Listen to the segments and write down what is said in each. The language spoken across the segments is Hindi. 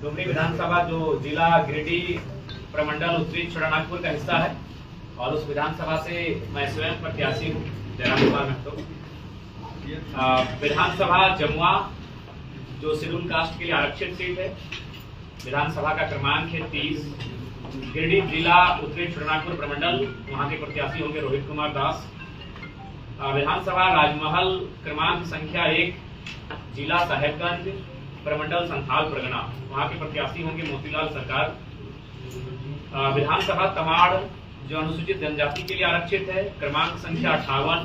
डुमरी विधानसभा जो जिला गिरिडीह प्रमंडल उत्तरी छोटानागपुर का हिस्सा है और उस विधानसभा से मैं स्वयं प्रत्याशी हूँ जयराम कुमार महतो। विधानसभा जमुआ जो शेड्यूल कास्ट के लिए आरक्षित सीट है, विधानसभा का क्रमांक है 30। गिरिडीह जिला उत्तरी छोटानागपुर प्रमंडल, वहाँ के प्रत्याशी होंगे रोहित कुमार दास। विधानसभा राजमहल क्रमांक संख्या 1, जिला साहेबगंज प्रमंडल संथाल परगना, वहाँ के प्रत्याशी होंगे मोतीलाल सरकार। विधानसभा तमाड़ जो अनुसूचित जनजाति के लिए आरक्षित है, क्रमांक संख्या 58,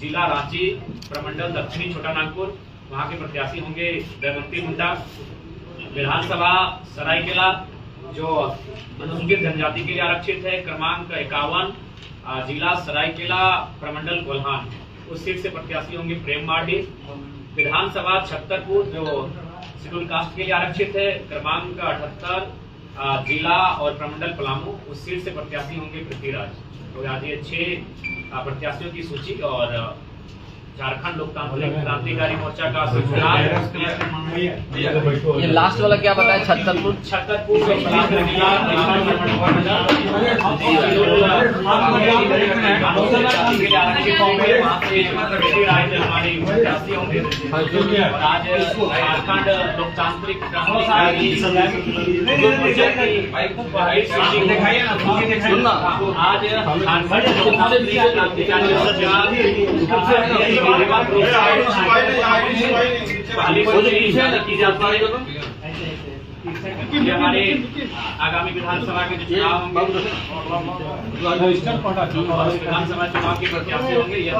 जिला रांची प्रमंडल दक्षिणी छोटानागपुर, वहाँ के प्रत्याशी होंगे दमयंती मुंडा। विधानसभा सरायकेला जो अनुसूचित जनजाति के लिए आरक्षित है, क्रमांक 51, जिला सरायकेला प्रमंडल कोल्हान, उस सीट से प्रत्याशी होंगे प्रेम माढ़ी। विधानसभा छतरपुर जो शेड्यूल कास्ट के लिए आरक्षित है, क्रमांक 78, जिला और प्रमंडल पलामू, उस सीट से प्रत्याशी होंगे पृथ्वीराज। तो आज ये 6 प्रत्याशियों की सूची और झारखंड लोकतांत्रिक क्रांतिकारी मोर्चा का ये लास्ट वाला क्या बताया? छतरपुर आज झारखंड लोकतांत्रिक हमारे आगामी विधानसभा के चुनाव होंगे, विधानसभा चुनाव के प्रत्याशी होंगे। ये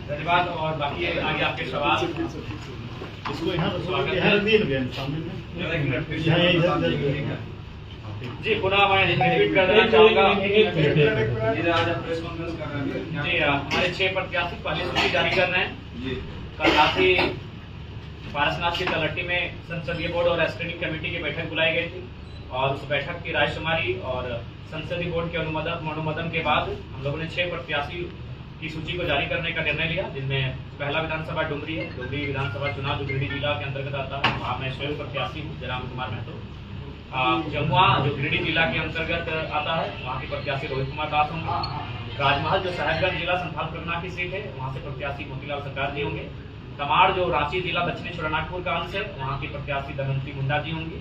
धन्यवाद। और बाकी आगे आपके सवाल जी पुनः मैं रिपीट कर देना चाहूँगा जी, हमारे 6 प्रत्याशी पहले सूची जारी कर रहे हैं। कल रात ही पारसनाथ की तलहटी में संसदीय बोर्ड और स्क्रीनिंग कमेटी की बैठक बुलाई गई थी और उस बैठक की रायशुमारी और संसदीय बोर्ड के अनुमोदन के बाद हम लोगों ने 6 प्रत्याशी की सूची को जारी करने का निर्णय लिया, जिनमें पहला विधानसभा डुमरी है। डुमरी विधानसभा चुनाव जो गिरिडीह जिला के अंतर्गत आता है, वहाँ मैं स्वयं प्रत्याशी हूँ जयराम कुमार महतो। जमुआ जो गिरिडीह जिला के अंतर्गत आता है, वहाँ के प्रत्याशी रोहित कुमार दास होंगे। राजमहल जो साहेबगंज जिला संथाल परगना की सीट है, वहाँ से प्रत्याशी मोतीलाल सरकार जी होंगे। तमाड़ जो रांची जिला दक्षिणी छोटानागपुर का अंश है, वहाँ के प्रत्याशी दमयंती मुंडा जी होंगे।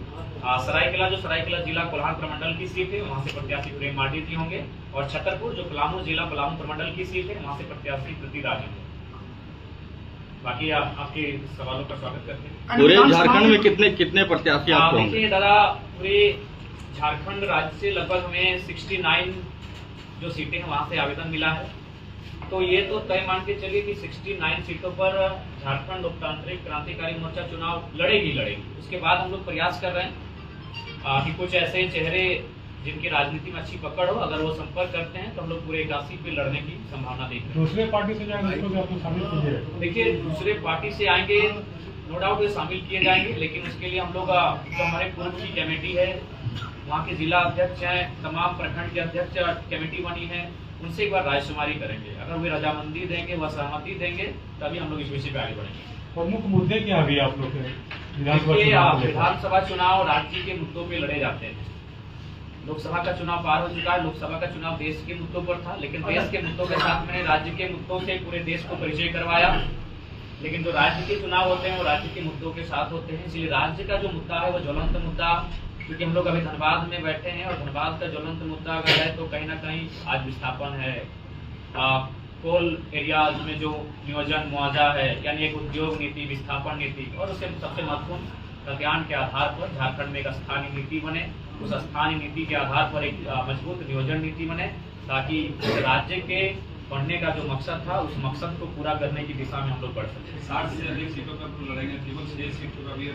सरायकेला जो सरायकेला जिला कोल्हान प्रमंडल की सीट है, वहाँ से प्रत्याशी प्रेम माढ़ी जी होंगे। और छतरपुर जो पलामू जिला पलामू प्रमंडल की सीट है, वहाँ से प्रत्याशी पृथ्वीराज होंगे। बाकी आपके सवालों का स्वागत करते हैं। पूरे झारखंड में कितने प्रत्याशी आपको? देखिए दादा, पूरे झारखंड राज्य से लगभग हमें 69 जो सीटें हैं वहाँ से आवेदन मिला है। तो ये तो तय मान के चलिए कि 69 सीटों पर झारखंड लोकतांत्रिक क्रांतिकारी मोर्चा चुनाव लड़ेगी। उसके बाद हम लोग प्रयास कर रहे हैं कि कुछ ऐसे चेहरे जिनकी राजनीति में अच्छी पकड़ हो, अगर वो संपर्क करते हैं तो हम लोग पूरे 81 पे लड़ने की संभावना देख रहे हैं। दूसरे पार्टी से जाएंगे उसको भी आप लोग शामिल कीजिए। देखिए, दूसरे पार्टी से आएंगे नो डाउट शामिल किए जाएंगे, लेकिन उसके लिए हम लोग जो हमारे पूर्व की कमेटी है, वहाँ के जिला अध्यक्ष हैं, तमाम प्रखंड के अध्यक्ष कमेटी बनी है, उनसे एक बार रायशुमारी करेंगे। अगर वे रजामंदी देंगे, वह सहमति देंगे, तभी हम लोग इस विषय पे आगे बढ़ेंगे। प्रमुख मुद्दे क्या अभी आप लोग विधानसभा चुनाव राज्य के मुद्दों पे लड़े जाते हैं। लोकसभा का चुनाव पार हो चुका है, लोकसभा का चुनाव देश के मुद्दों पर था, लेकिन देश के मुद्दों के साथ मैंने राज्य के मुद्दों से पूरे देश को परिचय करवाया। लेकिन जो राज्य के चुनाव होते हैं वो राज्य के मुद्दों के साथ होते हैं, इसलिए राज्य का जो मुद्दा है वो ज्वलंत मुद्दा, क्योंकि हम लोग अभी धनबाद में बैठे हैं और धनबाद का ज्वलंत मुद्दा अगर है तो कहीं ना कहीं आज विस्थापन है, कोल एरियाज में जो नियोजन मुआवजा है, यानी एक उद्योग नीति, विस्थापन नीति, और उससे सबसे महत्वपूर्ण प्रत्यान के आधार पर झारखंड में एक स्थानीय नीति बने। उस स्थानीय नीति के आधार पर एक मजबूत नियोजन नीति बने, ताकि राज्य के बढ़ने का जो मकसद था उस मकसद को पूरा करने की दिशा में हम लोग बढ़ सकें। 60 से अधिक सीटों पर लड़ेंगे, केवल 6 सीटों का भी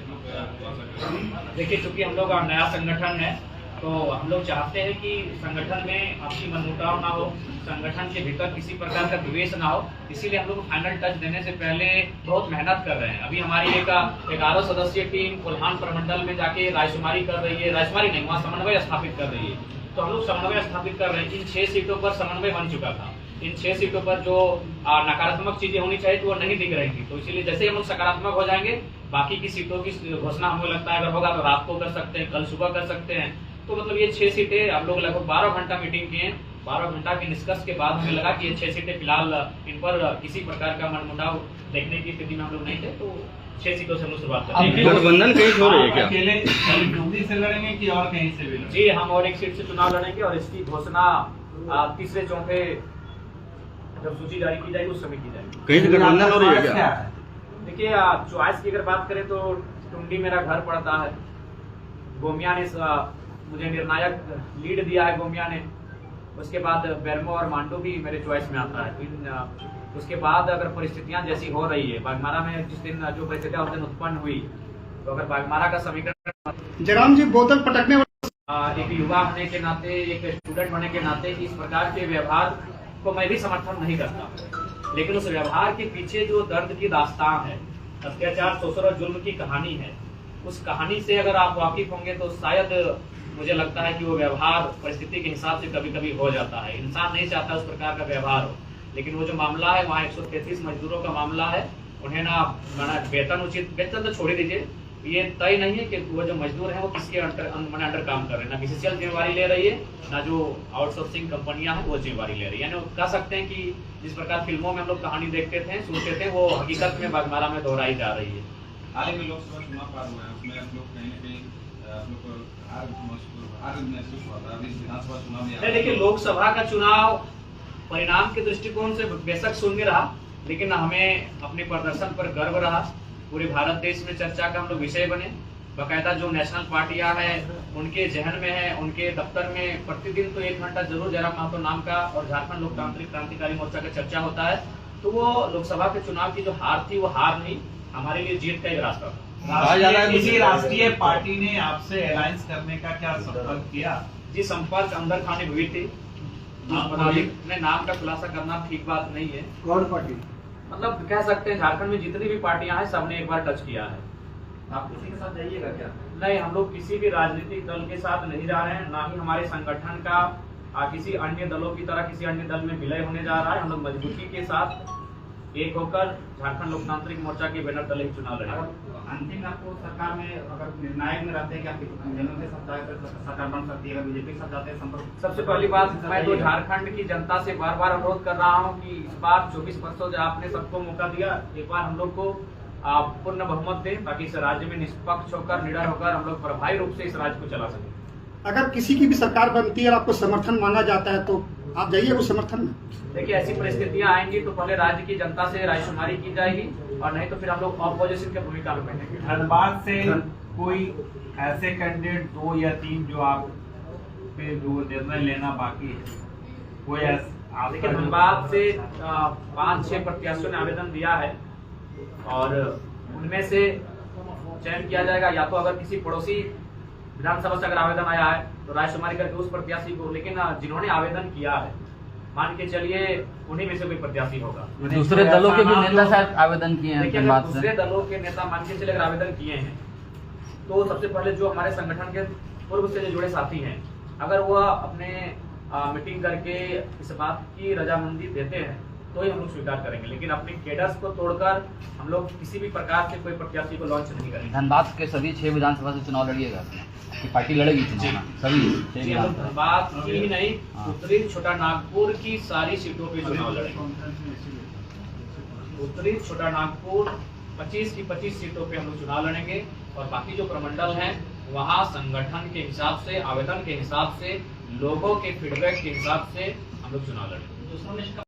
देखिए, चूंकि हम लोग नया संगठन है तो हम लोग चाहते हैं कि संगठन में आपसी मनमुटाव ना हो, संगठन के भीतर किसी प्रकार का द्वेष ना हो, इसीलिए हम लोग फाइनल टच देने से पहले बहुत मेहनत कर रहे हैं। अभी हमारी एक 11 सदस्यीय टीम कोल्हान प्रमंडल में जाके रायशुमारी कर रही है, रायशुमारी नहीं, वहाँ समन्वय स्थापित कर रही है। तो हम लोग समन्वय स्थापित कर रहे हैं। इन 6 सीटों पर समन्वय बन चुका था। इन 6 सीटों पर जो नकारात्मक चीजें होनी चाहिए तो वो नहीं दिख रही थी, तो इसीलिए जैसे ही हम लोग सकारात्मक हो जाएंगे, बाकी की सीटों की घोषणा हमें लगता है अगर होगा तो रात को कर सकते हैं, कल सुबह कर सकते हैं। तो मतलब ये 6 सीटें हम लोग लगभग 12 घंटा मीटिंग किए। 12 घंटा के निष्कर्ष के बाद हमें लगा कि ये 6 सीटें फिलहाल इन पर किसी प्रकार का मनमुटाव देखने की स्थिति में हम लोग नहीं थे, तो 6 सीटों से हम लोग शुरुआत करेंगे। गठबंधन कहीं हो रही है क्या? अकेले जल्दी से लड़ेंगे कि और कहीं से भी लड़ेंगे? जी, हम और एक सीट से चुनाव लड़ेंगे और इसकी घोषणा तीसरे चौथे जब सूची जारी की जाएगी उस समय की जाएगी। कहीं से गठबंधन हो रही है क्या? देखिए, चॉइस की अगर बात करें तो टुंडी मेरा घर पड़ता है। गोमिया ने मुझे निर्णायक लीड दिया है, गोमिया ने। उसके बाद बेरमो और मांडू भी मेरे चॉइस में आता है। उसके बाद अगर परिस्थितियां जैसी हो रही है, बागमारा में जिस दिन जो परिस्थितियां उस दिन उत्पन्न हुई, तो अगर बागमारा का समीकरण जयराम जी बोतल पटकने एक युवा होने के नाते, एक स्टूडेंट होने के नाते इस प्रकार के व्यवहार को मैं भी समर्थन नहीं करता, लेकिन उस व्यवहार के पीछे जो दर्द की दास्तान है, अत्याचार, शोषण और जुल्म की कहानी है, उस कहानी से अगर आप वाकिफ होंगे तो शायद मुझे लगता है कि वो व्यवहार परिस्थिति के हिसाब से कभी कभी हो जाता है। इंसान नहीं चाहता उस प्रकार का व्यवहार हो, लेकिन वो जो मामला है वहाँ 133 मजदूरों का मामला है। उन्हें ना वेतन उचित, वेतन तो छोड़ दीजिए, ये तय नहीं है कि वो जो मजदूर हैं वो किसके अंडर काम कर रहे हैं। ना बीसीसीएल जिम्मेवारी ले रही है, ना जो आउटसोर्सिंग कंपनियां हैं वो जिम्मेवारी ले रही है। यानी कह सकते हैं कि जिस प्रकार फिल्मों में हम लोग कहानी देखते थे, सुनते थे, वो हकीकत में बागमारा में दोहराई जा रही है। हाल ही में लोकसभा चुनाव पार हुआ है, उसमें आप लोग कहीं ना कहीं आप लोग को हार महसूस हुआ था। अभी विधानसभा चुनाव में देखिए, लोकसभा का चुनाव परिणाम के दृष्टिकोण से बेशक शून्य रहा, लेकिन हमें अपने प्रदर्शन पर गर्व रहा। पूरे भारत देश में चर्चा का हम लोग विषय बने। बाकायदा जो नेशनल पार्टियां हैं उनके जहन में है, उनके दफ्तर में प्रतिदिन तो 1 घंटा जरूर जयराम महतो नाम का और झारखंड लोकतांत्रिक क्रांतिकारी मोर्चा का चर्चा होता है। तो वो लोकसभा के चुनाव की जो हार थी वो हार नहीं, हमारे लिए जीत का एक रास्ता था। किसी राष्ट्रीय पार्टी ने आपसे अलायंस करने का क्या संपर्क किया? जी, संपर्क अंदर खाने हुई थी। अपने नाम का खुलासा करना ठीक बात नहीं है। कौन पार्टी? मतलब कह सकते हैं झारखंड में जितनी भी पार्टियां हैं सबने एक बार टच किया है। आप किसी के साथ जाइएगा क्या? नहीं, हम लोग किसी भी राजनीतिक दल के साथ नहीं जा रहे हैं, ना ही हमारे संगठन का किसी अन्य दलों की तरह किसी अन्य दल में विलय होने जा रहा है। हम लोग मजबूती के साथ एक होकर झारखंड लोकतांत्रिक मोर्चा के बैनर तले ही चुनाव लड़ेंगे। अंतिम आपको सरकार में अगर निर्णायक में रहते हैं कि आपकी जनों के साथ सरकार बन सकती है, अगर बीजेपी के साथ जाते हैं संपर्क? सबसे पहली बात, मैं तो झारखंड की जनता से बार बार अनुरोध कर रहा हूं कि इस बार 24 वर्षों से आपने सबको मौका दिया, एक बार हम लोग को पूर्ण बहुमत दें ताकि इस राज्य में निष्पक्ष होकर, निडर होकर हम लोग प्रभावी रूप से इस राज्य को चला सकें। अगर किसी की भी सरकार बनती है और आपको समर्थन मांगा जाता है तो आप जाइए उस समर्थन में? देखिए, ऐसी परिस्थितियां आएंगी तो पहले राज्य की जनता से रायशुमारी की जाएगी, और नहीं तो फिर हम लोग ऑपोजिशन की भूमिका में बैठेंगे। धनबाद से कोई ऐसे कैंडिडेट 2 या 3 जो आप पे जो निर्णय लेना बाकी है, कोई देखिए, धनबाद से 5-6 प्रत्याशियों ने आवेदन दिया है और उनमें से चयन किया जाएगा। या तो अगर किसी पड़ोसी विधानसभा से अगर आवेदन आया है तो रायशुमारी करके उस प्रत्याशी को, लेकिन जिन्होंने आवेदन किया है मान के चलिए उन्हीं में से कोई प्रत्याशी होगा। दूसरे दलों के भी नेता शायद आवेदन किए हैं। देखिए, अगर दूसरे दलों के नेता मान के चले अगर आवेदन किए हैं तो सबसे पहले जो हमारे संगठन के पूर्व से जो जुड़े साथी हैं, अगर वह अपने मीटिंग करके इस बात की रजामंदी देते हैं तो ही हम लोग स्वीकार करेंगे, लेकिन अपने केडर्स को तोड़कर हम लोग किसी भी प्रकार से कोई प्रत्याशी को लॉन्च नहीं करेंगे। धनबाद के सभी 6 विधानसभा से चुनाव लड़िएगा कि पार्टी लड़ेगी चुनाव? सभी 6 जी, हम धनबाद की ही नहीं, उत्तरी छोटा नागपुर की सारी सीटों पे चुनाव लड़ेंगे। उत्तरी छोटा नागपुर 25 की 25 सीटों पे हम लोग चुनाव लड़ेंगे, और बाकी जो प्रमंडल हैं वहाँ संगठन के हिसाब से, आवेदन के हिसाब से, लोगों के फीडबैक के हिसाब से हम लोग चुनाव लड़ेंगे।